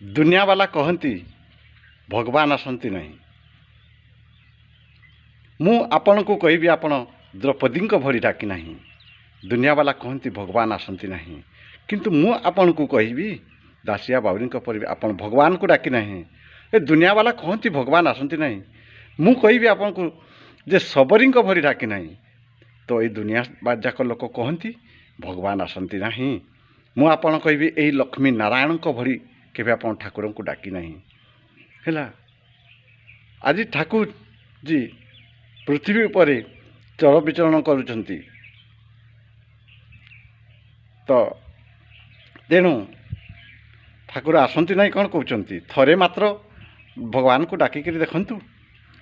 दुनिया वाला कहती भगवान आसती नहीं। मु आपण को कहबी आपण द्रौपदी भरी डाकी नहीं। दुनिया वाला कहती भगवान आसती नहीं, किंतु मु आपण को कहबी दासिया बाउरी पर आपण भगवान को डाकी नहीं। ए दुनिया वाला कहती भगवान आसती नहीं, मु कहबी आपण को जे सबरी भरी डाकी नहीं। तो ये दुनिया जाक लोक कहती भगवान आसती नहीं। मु आपण कहबी यही लक्ष्मी नारायण भरी केबे आपण ठाकुर को डाकी नहीं। है आज ठाकुर जी पृथ्वी पर चल विचरण करुछंती। तो तेणु ठाकुर आसती नहीं कौन कहते, थरे मात्र भगवान को डाकिक देखु,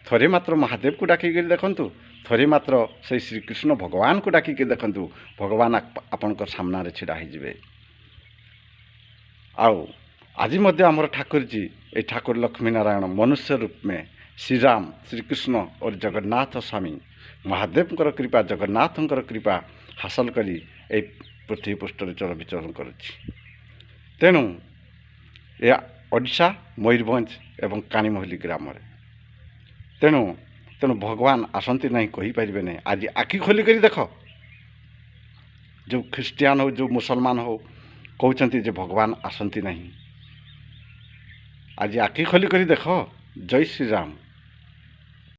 थरे मात्र महादेव को डाकिक देखु, थरे मात्र से श्रीकृष्ण भगवान को डाकिक देखु। भगवान आपण सामना रे छिड़ा होइजिबे। आउ आज मध्य आमर ठाकुर जी ये ठाकुर लक्ष्मी नारायण मनुष्य रूप में श्री राम श्रीकृष्ण और जगन्नाथ स्वामी महादेव कृपा जगन्नाथ कृपा हासिल करी ए पृथ्वी पृष्ठ चल विचरण करुच्ची। तेणु यह ओडिशा मयूरभंज एवं कानीमोहली ग्राम। तेणु तेणु भगवान आसती नहीं कहीपर नहीं। आज आखि खोलिक देख, जो ख्रीस्टियान हो जो मुसलमान हो कहते जे भगवान आसती नहीं। आज आखि खोलिक देख। जय श्री राम।